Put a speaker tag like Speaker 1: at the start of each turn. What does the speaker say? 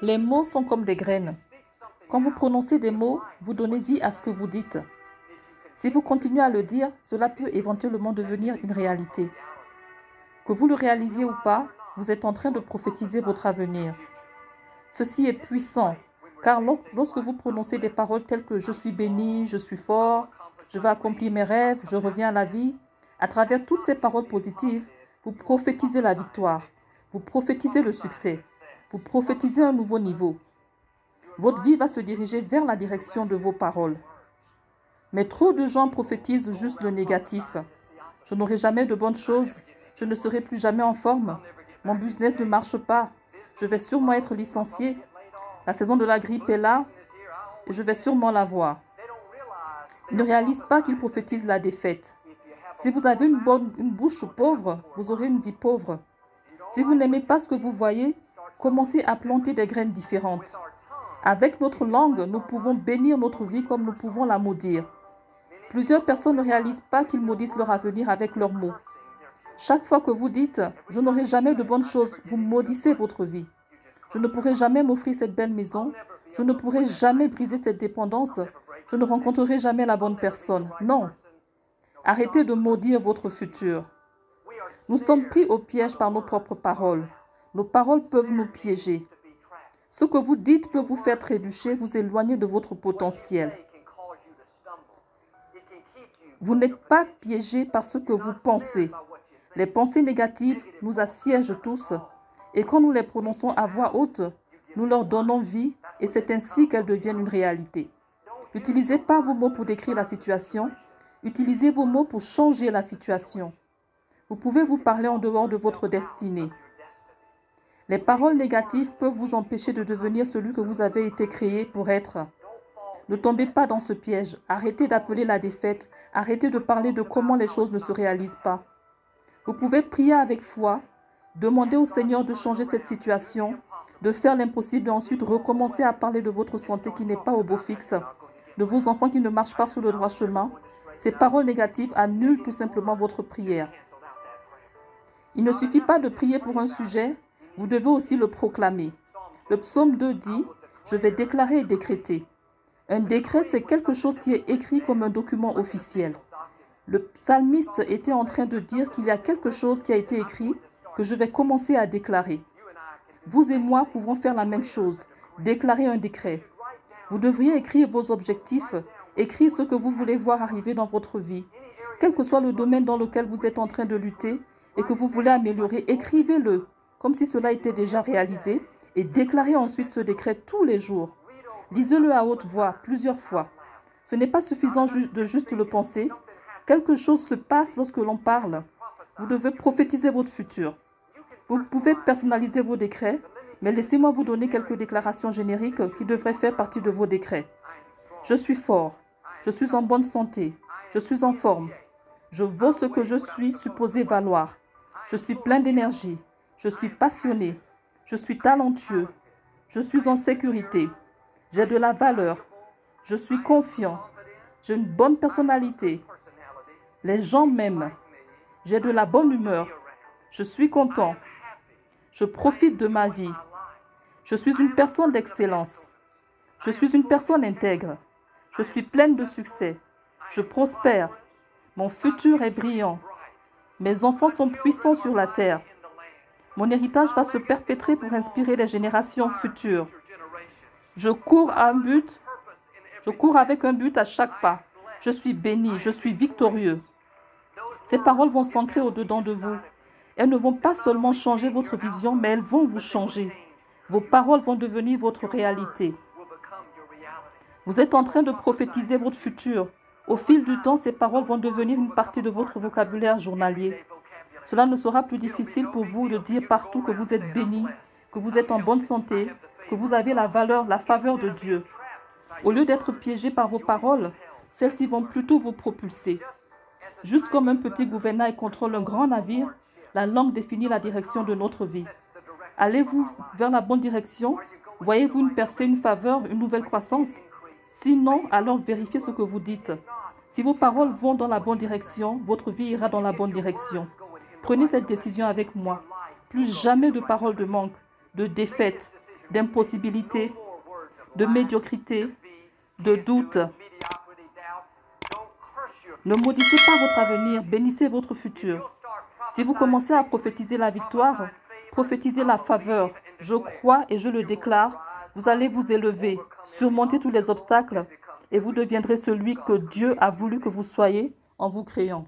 Speaker 1: Les mots sont comme des graines. Quand vous prononcez des mots, vous donnez vie à ce que vous dites. Si vous continuez à le dire, cela peut éventuellement devenir une réalité. Que vous le réalisiez ou pas, vous êtes en train de prophétiser votre avenir. Ceci est puissant, car lorsque vous prononcez des paroles telles que « je suis béni, je suis fort, je vais accomplir mes rêves, je reviens à la vie », à travers toutes ces paroles positives, vous prophétisez la victoire, vous prophétisez le succès, vous prophétisez un nouveau niveau. Votre vie va se diriger vers la direction de vos paroles. Mais trop de gens prophétisent juste le négatif. Je n'aurai jamais de bonnes choses, je ne serai plus jamais en forme, mon business ne marche pas, je vais sûrement être licencié, la saison de la grippe est là et je vais sûrement l'avoir. Ils ne réalisent pas qu'ils prophétisent la défaite. Si vous avez une bouche pauvre, vous aurez une vie pauvre. Si vous n'aimez pas ce que vous voyez, commencez à planter des graines différentes. Avec notre langue, nous pouvons bénir notre vie comme nous pouvons la maudire. Plusieurs personnes ne réalisent pas qu'ils maudissent leur avenir avec leurs mots. Chaque fois que vous dites « je n'aurai jamais de bonnes choses », vous maudissez votre vie. Je ne pourrai jamais m'offrir cette belle maison. Je ne pourrai jamais briser cette dépendance. Je ne rencontrerai jamais la bonne personne. Non. Arrêtez de maudire votre futur. Nous sommes pris au piège par nos propres paroles. Nos paroles peuvent nous piéger. Ce que vous dites peut vous faire trébucher, vous éloigner de votre potentiel. Vous n'êtes pas piégé par ce que vous pensez. Les pensées négatives nous assiègent tous et quand nous les prononçons à voix haute, nous leur donnons vie et c'est ainsi qu'elles deviennent une réalité. N'utilisez pas vos mots pour décrire la situation, utilisez vos mots pour changer la situation. Vous pouvez vous parler en dehors de votre destinée. Les paroles négatives peuvent vous empêcher de devenir celui que vous avez été créé pour être. Ne tombez pas dans ce piège. Arrêtez d'appeler la défaite. Arrêtez de parler de comment les choses ne se réalisent pas. Vous pouvez prier avec foi, demander au Seigneur de changer cette situation, de faire l'impossible et ensuite recommencer à parler de votre santé qui n'est pas au beau fixe, de vos enfants qui ne marchent pas sur le droit chemin. Ces paroles négatives annulent tout simplement votre prière. Il ne suffit pas de prier pour un sujet, vous devez aussi le proclamer. Le psaume 2 dit « Je vais déclarer et décréter ». Un décret, c'est quelque chose qui est écrit comme un document officiel. Le psalmiste était en train de dire qu'il y a quelque chose qui a été écrit que je vais commencer à déclarer. Vous et moi pouvons faire la même chose, déclarer un décret. Vous devriez écrire vos objectifs, écrire ce que vous voulez voir arriver dans votre vie. Quel que soit le domaine dans lequel vous êtes en train de lutter et que vous voulez améliorer, écrivez-le comme si cela était déjà réalisé et déclarez ensuite ce décret tous les jours. Lisez-le à haute voix, plusieurs fois. Ce n'est pas suffisant de juste le penser. Quelque chose se passe lorsque l'on parle. Vous devez prophétiser votre futur. Vous pouvez personnaliser vos décrets, mais laissez-moi vous donner quelques déclarations génériques qui devraient faire partie de vos décrets. Je suis fort. Je suis en bonne santé. Je suis en forme. Je vaux ce que je suis supposé valoir. Je suis plein d'énergie. Je suis passionné. Je suis talentueux. Je suis en sécurité. J'ai de la valeur. Je suis confiant. J'ai une bonne personnalité. Les gens m'aiment. J'ai de la bonne humeur. Je suis content. Je profite de ma vie. Je suis une personne d'excellence. Je suis une personne intègre. Je suis pleine de succès. Je prospère. Mon futur est brillant. Mes enfants sont puissants sur la terre. Mon héritage va se perpétrer pour inspirer les générations futures. Je cours à un but. Je cours avec un but à chaque pas. Je suis béni. Je suis victorieux. Ces paroles vont s'ancrer au-dedans de vous. Elles ne vont pas seulement changer votre vision, mais elles vont vous changer. Vos paroles vont devenir votre réalité. Vous êtes en train de prophétiser votre futur. Au fil du temps, ces paroles vont devenir une partie de votre vocabulaire journalier. Cela ne sera plus difficile pour vous de dire partout que vous êtes béni, que vous êtes en bonne santé, que vous avez la valeur, la faveur de Dieu. Au lieu d'être piégé par vos paroles, celles-ci vont plutôt vous propulser. Juste comme un petit gouvernail contrôle un grand navire, la langue définit la direction de notre vie. Allez-vous vers la bonne direction? Voyez-vous une percée, une faveur, une nouvelle croissance? Sinon, alors vérifiez ce que vous dites. Si vos paroles vont dans la bonne direction, votre vie ira dans la bonne direction. Prenez cette décision avec moi. Plus jamais de paroles de manque, de défaite, d'impossibilité, de médiocrité, de doute. Ne maudissez pas votre avenir, bénissez votre futur. Si vous commencez à prophétiser la victoire, prophétisez la faveur. Je crois et je le déclare, vous allez vous élever, surmonter tous les obstacles et vous deviendrez celui que Dieu a voulu que vous soyez en vous créant.